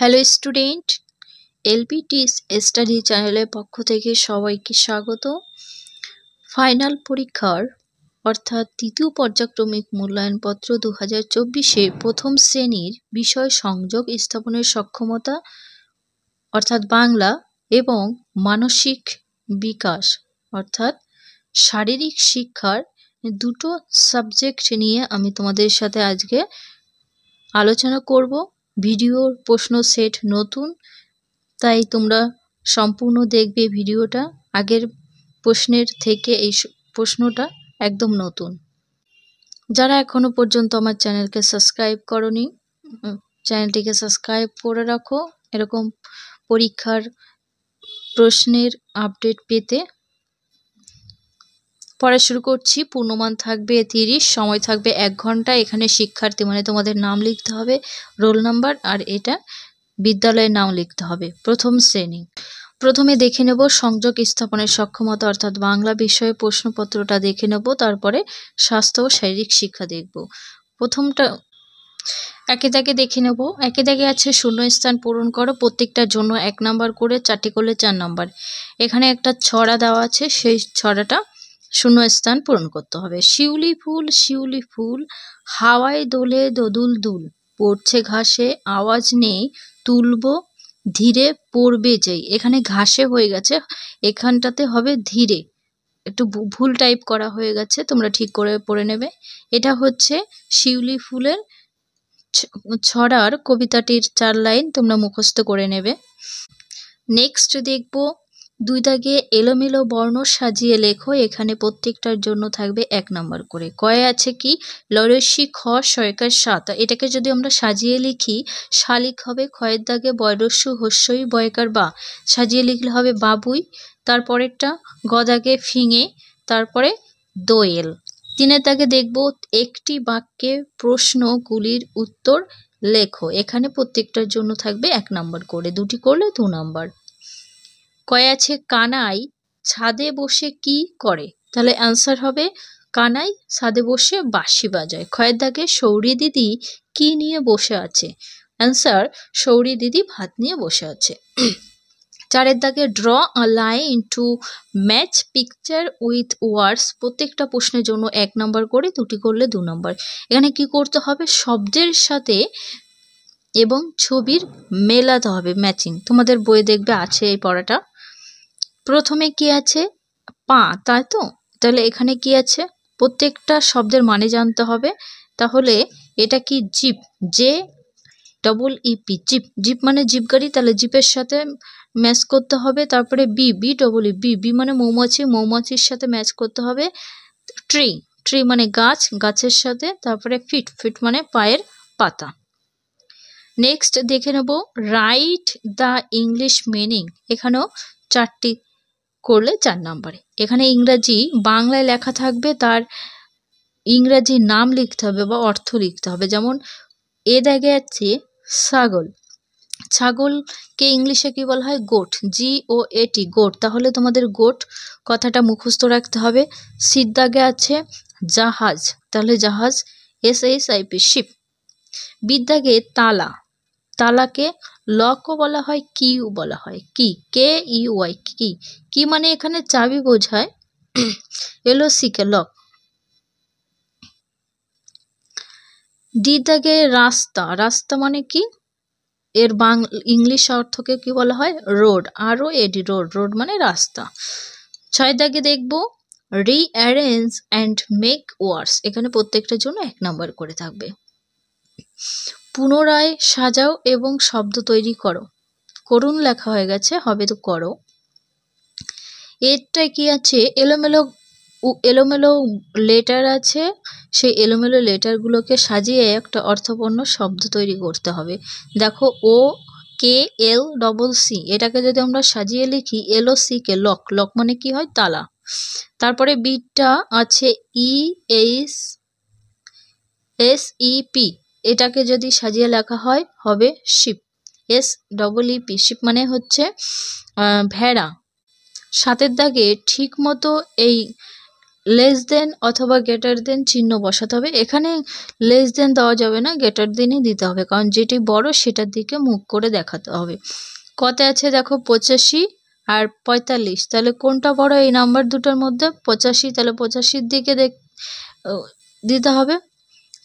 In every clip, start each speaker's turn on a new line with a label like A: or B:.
A: Hello student, LPT study চ্যানেলের পক্ষ থেকে সবাইকে স্বাগত। ফাইনাল পরীক্ষার অর্থাৎ তৃতীয় পর্যায়ক্রমিক মূল্যায়নপত্র 2024-এ প্রথম শ্রেণীর বিষয় সংযোগ স্থাপনের সক্ষমতা অর্থাৎ বাংলা এবং মানসিক বিকাশ অর্থাৎ শারীরিক শিক্ষার দুটো সাবজেক্ট নিয়ে আমি তোমাদের সাথে আজকে আলোচনা করব। ভিডিওর প্রশ্ন সেট নতুন, তাই তোমরা সম্পূর্ণ দেখবে ভিডিওটা। আগের প্রশ্নের থেকে এই প্রশ্নটা একদম নতুন। যারা এখনো পর্যন্ত আমার চ্যানেলকে সাবস্ক্রাইব করনি, চ্যানেলটিকে সাবস্ক্রাইব করে রাখো এরকম পরীক্ষার প্রশ্নের আপডেট পেতে। পড়া শুরু করছি। পূর্ণমান থাকবে 30, সময় থাকবে 1 ঘন্টা। এখানে শিক্ষার্থী মানে তোমাদের নাম লিখতে হবে, রোল নাম্বার, আর এটা বিদ্যালয়ের নাম লিখতে হবে। প্রথম শ্রেণী। প্রথমে দেখে নেব সংযোগ স্থাপনের সক্ষমতা অর্থাৎ বাংলা বিষয়ে প্রশ্নপত্রটা দেখে নেব, তারপরে স্বাস্থ্য ও শারীরিক শিক্ষা দেখব। প্রথমটা একে দাগে দেখে নেব। একে দাগে আছে শূন্যস্থান পূরণ করো, প্রত্যেকটার জন্য 1 নাম্বার করে, 4টি করলে 4 নাম্বার। এখানে একটা ছড়া দেওয়া আছে, সেই ছড়াটা শূন্যস্থান পূরণ করতে হবে। শিউলি ফুল হাওয়ায় দোলে দোদুল দুল, পড়ছে ঘাসে আওয়াজ নেই তুলবো ধীরে পড়বে যেই। এখানে ঘাসে হয়ে গেছে, এখানটাতে হবে ধীরে, একটু ভুল টাইপ করা হয়ে গেছে, তোমরা ঠিক করে পড়ে নেবে। এটা হচ্ছে শিউলি ফুলের ছড়ার কবিতাটির 4 লাইন, তোমরা মুখস্থ করে নেবে। নেক্সট দেখব 2 দাগে এলোমেলো বর্ণ সাজিয়ে লেখো। এখানে প্রত্যেকটার জন্য থাকবে 1 নাম্বার করে। কয়ে আছে কি লরস্যি খ শয়কার 7, এটাকে যদি আমরা সাজিয়ে লিখি শালিক হবে। খয়ের দাগে বয়রস্যু হস্যই বয়কার বা, সাজিয়ে লিখলে হবে বাবুই। তারপরেরটা গ দাগে ফিঙে, তারপরে দোয়েল। 3 দাগে দেখব একটি বাক্যে প্রশ্নগুলির উত্তর লেখো। এখানে প্রত্যেকটার জন্য থাকবে 1 নাম্বার করে, 2টি করলে 2 নাম্বার। কয়ে আছে কানাই ছাদে বসে কি করে, তাহলে অ্যান্সার হবে কানাই ছাদে বসে বাঁশি বাজায়। খয়ের দাগে সৌরি দিদি কি নিয়ে বসে আছে, অ্যান্সার সৌরি দিদি ভাত নিয়ে বসে আছে। 4 দাগে draw a line to match picture with words, প্রত্যেকটা প্রশ্নের জন্য 1 নাম্বার করে, 2টি করলে 2 নাম্বার। এখানে কি করতে হবে শব্দের সাথে এবং ছবির মেলাতে হবে, ম্যাচিং। তোমাদের বইয়ে দেখবে আছে এই পড়াটা। প্রথমে কি আছে পা, তাই তো, তাহলে এখানে কি আছে প্রত্যেকটা শব্দের মানে জানতে হবে। তাহলে এটা কি jeep, J double E P, jeep. Jeep মানে জিপ গাড়ি, তাহলে জিপের সাথে ম্যাচ করতে হবে। তারপরে bee, B double E, bee, bee মানে মৌমাছি, মৌমাছির সাথে ম্যাচ করতে হবে। ট্রি, ট্রি মানে গাছ, গাছের সাথে। তারপরে ফিট, ফিট মানে পায়ের পাতা। নেক্সট দেখে নেব রাইট দ্য ইংলিশ মিনিং। এখানেও 4টি করলে 4 নাম্বারে। এখানে ইংরাজি বাংলায় লেখা থাকবে, তার ইংরাজি নাম লিখতে হবে বা অর্থ লিখতে হবে। যেমন এ দাগে আছে ছাগল, ছাগলকে ইংলিশে কি বলা হয় গোট, GOAT, গোট। তাহলে তোমাদের গোট কথাটা মুখস্থ রাখতে হবে। সির দাগে আছে জাহাজ, তাহলে জাহাজ SHIP, শিপ। বির দাগে তালা, তালাকে লকও বলা হয়, কিও বলা হয়, কি KEY, কি। কি মানে এখানে চাবি বোঝায়, LOC কে লক। ডি দাগে রাস্তা, রাস্তা মানে কি, এর ইংলিশ অর্থকে কি বলা হয় রোড, ROAD, রোড, রোড মানে রাস্তা। 6 দাগে দেখব রিঅ্যারেঞ্জ অ্যান্ড মেক ওয়ার্ডস। এখানে প্রত্যেকটার জন্য 1 নাম্বার করে থাকবে। পুনরায় সাজাও এবং শব্দ তৈরি করো, করুন লেখা হয়ে গেছে, হবে তো করো। এরটায় কি আছে এলোমেলো এলোমেলো লেটার আছে, সেই এলোমেলো লেটারগুলোকে সাজিয়ে একটা অর্থপূর্ণ শব্দ তৈরি করতে হবে। দেখো OKLC, এটাকে যদি আমরা সাজিয়ে লিখি LOC কে লক, লক মানে কি হয় তালা। তারপরে বিটা আছে ESSEP, এটাকে যদি সাজিয়ে লেখা হয় হবে শিপ, SEEP, শিপ মানে হচ্ছে ভেড়া। 7 দাগে ঠিক মতো এই লেস দেন অথবা গ্রেটার দেন চিহ্ন বসাতে হবে। এখানে লেস দেন দেওয়া যাবে না, গ্রেটার দেনই দিতে হবে, কারণ যেটি বড় সেটার দিকে মুখ করে দেখাতে হবে। কত আছে দেখো 85 আর 45, তাহলে কোনটা বড় এই নাম্বার দুটোর মধ্যে? 85, তাহলে 85-র দিকে দিতে হবে।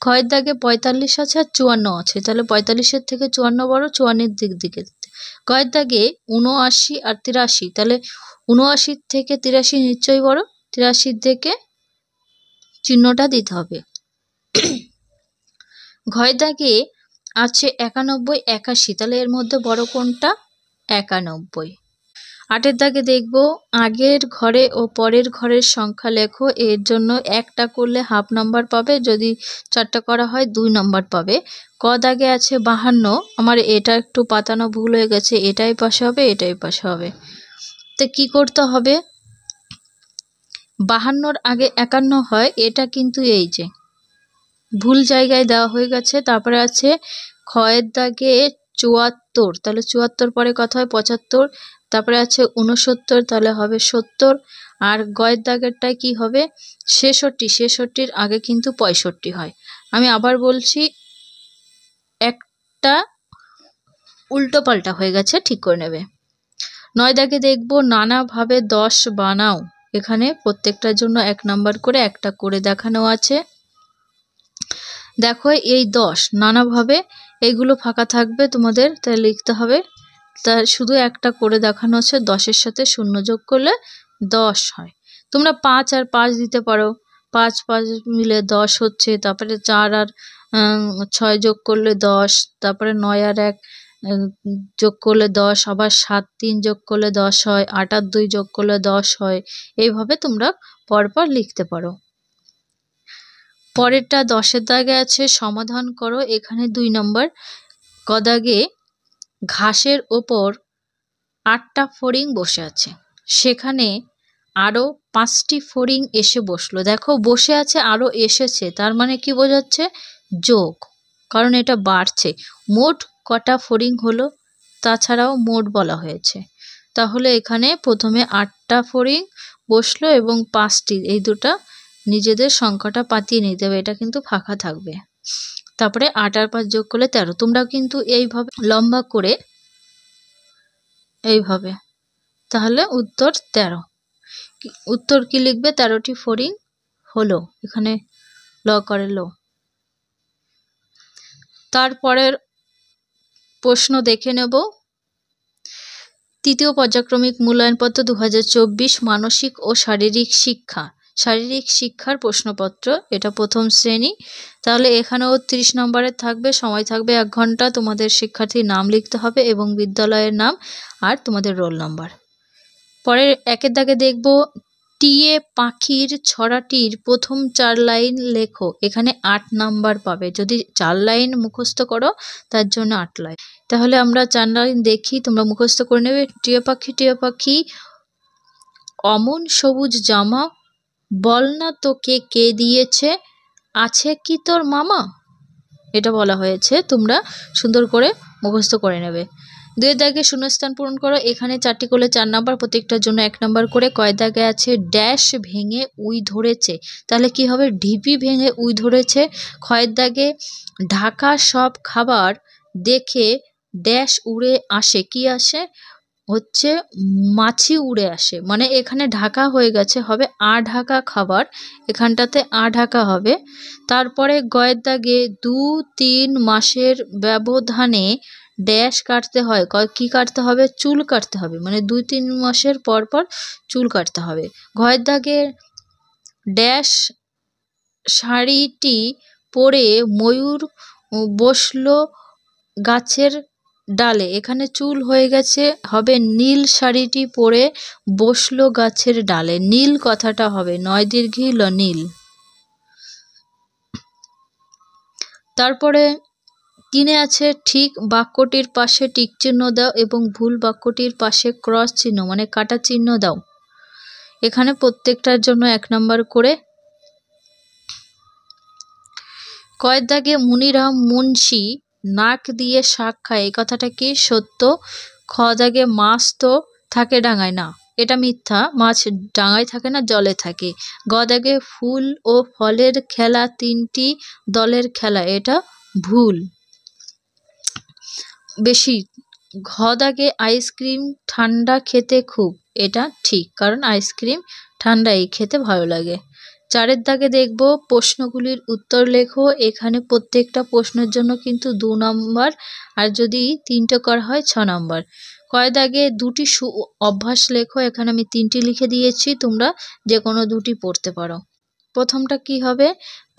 A: ক্ষয়ের দাগে 45 আছে আর 54 আছে, তাহলে 45-এর থেকে 54 বড়, 54-এর দিকে। গয়ের দাগে 79 আর 83, তাহলে 79 থেকে 83 নিশ্চয়ই বড়, 83 থেকে চিহ্নটা দিতে হবে। ঘয়ের দাগে আছে 91, 81, তাহলে এর মধ্যে বড় কোনটা? 91। 8-এর দাগে দেখব আগের ঘরে ও পরের ঘরের সংখ্যা লেখো, এর জন্য একটা করলে হাফ নাম্বার পাবে, যদি 4টা করা হয় 2 নাম্বার পাবে। ক দাগে আছে 52, আমার এটা একটু পাতানো ভুল হয়ে গেছে, এটাই পাশে হবে, এটাই পাশে হবে। তো কি করতে হবে? 52-র আগে 51 হয়, এটা কিন্তু এই যে ভুল জায়গায় দেওয়া হয়ে গেছে। তারপরে আছে ক্ষয়ের দাগে 74, তাহলে 74 পরে কথা হয় 75, তারপরে আছে 69, তাহলে হবে 70, আর গয়ের দাগেরটায় কি হবে? 66, 66-র আগে কিন্তু 65 হয়। আমি আবার বলছি, একটা উল্টো পাল্টা হয়ে গেছে, ঠিক করে নেবে। 9 দাগে দেখব নানাভাবে 10 বানাও, এখানে প্রত্যেকটার জন্য 1 নাম্বার করে একটা করে দেখানো আছে। দেখো এই 10 নানাভাবে, এইগুলো ফাঁকা থাকবে তোমাদের, তাই লিখতে হবে। তা শুধু একটা করে দেখানো আছে, 10-এর সাথে 0 যোগ করলে 10 হয়। তোমরা 5 আর 5 দিতে পারো, 5 5 মিলে 10 হচ্ছে। তারপরে 4 আর 6 যোগ করলে 10, তারপরে 9 আর 1 যোগ করলে 10, আবার 7 3 যোগ করলে 10 হয়, 8 আর 2 যোগ করলে 10 হয়। এইভাবে তোমরা পরপর লিখতে পারো। পরেরটা 10-এর দাগে আছে সমাধান করো, এখানে 2 নম্বর। ক দাগে ঘাসের ওপর 8টা ফড়িং বসে আছে, সেখানে আরো 5টি ফড়িং এসে বসলো। দেখো বসে আছে আরো এসেছে, তার মানে কি বোঝাচ্ছে? যোগ, কারণ এটা বাড়ছে। মোট কটা ফড়িং হলো, তাছাড়াও মোট বলা হয়েছে। তাহলে এখানে প্রথমে 8টা ফড়িং বসলো এবং 5টি, এই দুটা নিজেদের সংখ্যাটা পাতিয়ে নিতে হবে, এটা কিন্তু ফাঁকা থাকবে। তারপরে 8 আর 5 যোগ করলে 13। তোমরা কিন্তু এইভাবে লম্বা করে এইভাবে, তাহলে উত্তর 13। উত্তর কি লিখবে? 13টি ফড়িং হলো, এখানে ল করে লো। তারপরের প্রশ্ন দেখে নেব। তৃতীয় পর্যায়ক্রমিক মূল্যায়নপত্র 2024 মানসিক ও শারীরিক শিক্ষা, শারীরিক শিক্ষার প্রশ্নপত্র, এটা প্রথম শ্রেণী। তাহলে এখানেও 30 নম্বরের থাকবে, সময় থাকবে 1 ঘন্টা। তোমাদের শিক্ষার্থীর নাম লিখতে হবে এবং বিদ্যালয়ের নাম আর তোমাদের রোল নাম্বার। পরের 1-এর দাগে দেখব টিয়ে পাখির ছড়াটির প্রথম 4 লাইন লেখো, এখানে 8 নাম্বার পাবে। যদি 4 লাইন মুখস্থ করো তার জন্য 8 লাইন। তাহলে আমরা 4 লাইন দেখি, তোমরা মুখস্থ করে নেবে। টিয়ে পাখি অমন সবুজ জামা, বল না তোকে কে দিয়েছে, আছে কি তোর মামা, এটা বলা হয়েছে। তোমরা সুন্দর করে মুখস্থ করে নেবে। 2-এর দাগে শূন্যস্থান পূরণ করো, এখানে 4টি করলে 4 নাম্বার, প্রত্যেকটার জন্য 1 নাম্বার করে। কয় দাগে আছে ড্যাশ ভেঙে উই ধরেছে, তাহলে কি হবে? ঢিপি ভেঙে উই ধরেছে। ক্ষয়ের দাগে ঢাকা সব খাবার দেখে ড্যাশ উড়ে আসে, কি আসে? হচ্ছে মাছি উড়ে আসে, মানে এখানে ঢাকা হয়ে গেছে, হবে ঢাকা খাবার, এখানটাতে ঢাকা হবে। তারপরে গয়ের দাগে 2-3 মাসের ব্যবধানে ড্যাশ কাটতে হয়, কি কাটতে হবে? চুল কাটতে হবে, মানে 2-3 মাসের পর পর চুল কাটতে হবে। ঘয়ের দাগে ড্যাশ শাড়িটি পরে ময়ূর বসলো গাছের ডালে, এখানে চুল হয়ে গেছে, হবে নীল শাড়িটি পরে বসলো গাছের ডালে। নীল কথাটা হবে 9 দীর্ঘী ল, নীল। তারপরে 3-এ আছে ঠিক বাক্যটির পাশে টিক চিহ্ন দাও এবং ভুল বাক্যটির পাশে ক্রস চিহ্ন মানে কাটা চিহ্ন দাও, এখানে প্রত্যেকটার জন্য 1 নাম্বার করে। কয়ের দাগে মুনিরাম মুন্সি নাক দিয়ে শাক খায়, এই কথাটা কি? সত্য। খ দাগে মাছ তো থাকে ডাঙায়, না, এটা মিথ্যা, মাছ ডাঙায় থাকে না, জলে থাকে। গ দাগে ফুল ও ফলের খেলা তিনটি দলের খেলা, এটা ভুল। বেশি। ঘ দাগে আইসক্রিম ঠান্ডা খেতে খুব, এটা ঠিক, কারণ আইসক্রিম ঠান্ডাই খেতে ভালো লাগে। 4 দাগে দেখব প্রশ্নগুলির উত্তর লেখো। এখানে প্রত্যেকটা প্রশ্নের জন্য কিন্তু 2 নম্বর, আর যদি 3টে করা হয় 6 নম্বর। কয় দাগে দুটি অভ্যাস লেখো। এখানে আমি 3টি লিখে দিয়েছি, তোমরা যে কোনো দুটি পড়তে পারো। প্রথমটা কি হবে?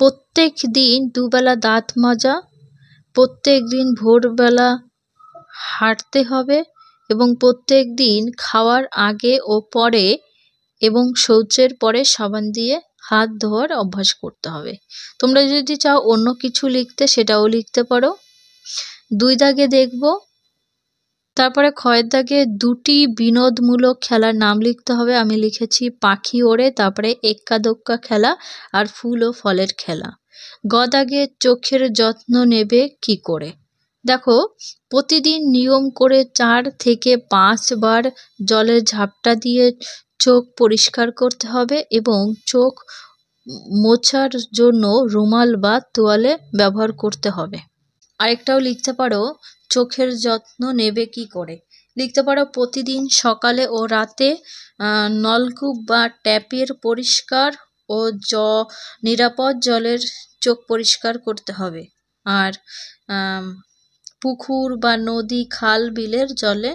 A: প্রত্যেক দিন দুবেলা দাঁত মাজা, প্রত্যেক দিন ভোরবেলা হাঁটতে হবে, এবং প্রত্যেক দিন খাওয়ার আগে ও পরে এবং শৌচের পরে সাবান দিয়ে হাত ধোয়ার অভ্যাস করতে হবে। তোমরা যদি চাও অন্য কিছু লিখতে, সেটাও লিখতে পারো। 2 দাগে দেখব, তারপরে ক্ষয়ের দাগে দুটি বিনোদমূলক খেলার নাম লিখতে হবে। আমি লিখেছি পাখি ওড়ে, তারপরে এক্কা দোক্কা খেলা আর ফুল ও ফলের খেলা। গ দাগে চোখের যত্ন নেবে কি করে। দেখো, প্রতিদিন নিয়ম করে 4 থেকে 5 বার জলের ঝাপটা দিয়ে চোখ পরিষ্কার করতে হবে, এবং চোখ মোছার জন্য রুমাল বা তোয়ালে ব্যবহার করতে হবে। আরেকটাও লিখতে পারো, চোখের যত্ন নেবে কি করে। লিখতে পারো প্রতিদিন সকালে ও রাতে নলকূপ বা ট্যাপের পরিষ্কার ও নিরাপদ জলের চোখ পরিষ্কার করতে হবে। আর পুকুর বা নদী, খাল, বিলের জলে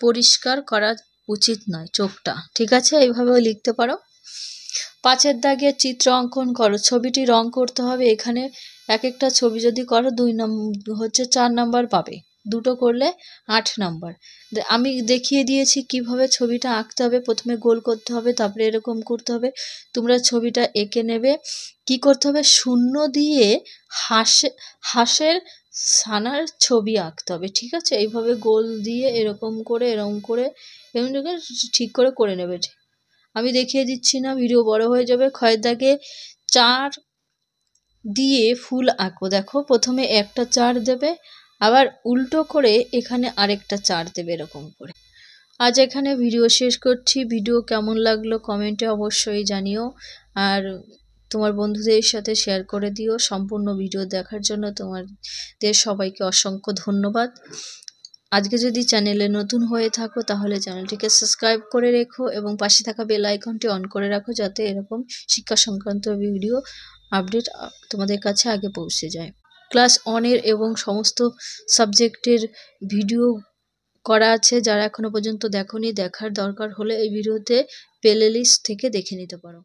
A: পরিষ্কার করা উচিত নয় চোখটা। ঠিক আছে, এইভাবেও লিখতে পারো। 5 দাগে চিত্র অঙ্কন করো। ছবিটি রং করতে হবে। এখানে এক একটা ছবি যদি করো 4 নাম্বার পাবে, 2টো করলে 8 নাম্বার। আমি দেখিয়ে দিয়েছি কিভাবে ছবিটা আঁকতে হবে। প্রথমে গোল করতে হবে, তারপরে এরকম করতে হবে। তোমরা ছবিটা এঁকে নেবে। কি করতে হবে? শূন্য দিয়ে হাঁসের ছানার ছবি আঁকতে হবে। ঠিক আছে, এইভাবে গোল দিয়ে এরকম করে ঠিক করে নেবে। আমি দেখিয়ে দিচ্ছি না, ভিডিও বড় হয়ে যাবে। ক্ষয়ের দাগে 4 দিয়ে ফুল আঁকো। দেখো, প্রথমে একটা 4 দেবে, আবার উল্টো করে এখানে আরেকটা 4 দেবে, এরকম করে। আজ এখানে ভিডিও শেষ করছি। ভিডিও কেমন লাগলো কমেন্টে অবশ্যই জানিও, আর তোমার বন্ধুদের সাথে শেয়ার করে দিও। সম্পূর্ণ ভিডিও দেখার জন্য তোমাদের সবাইকে অসংখ্য ধন্যবাদ। আজকে যদি চ্যানেলে নতুন হয়ে থাকো, তাহলে চ্যানেলটিকে সাবস্ক্রাইব করে রেখো এবং পাশে থাকা বেল আইকনটি অন করে রাখো, যাতে এরকম শিক্ষা সংক্রান্ত ভিডিও আপডেট তোমাদের কাছে আগে পৌঁছে যায়। ক্লাস 1 এবং সমস্ত সাবজেক্টের ভিডিও করা আছে। যারা এখনো পর্যন্ত দেখোনি, দেখার দরকার হলে এই ভিডিওতে প্লে লিস্ট থেকে দেখে নিতে পারো।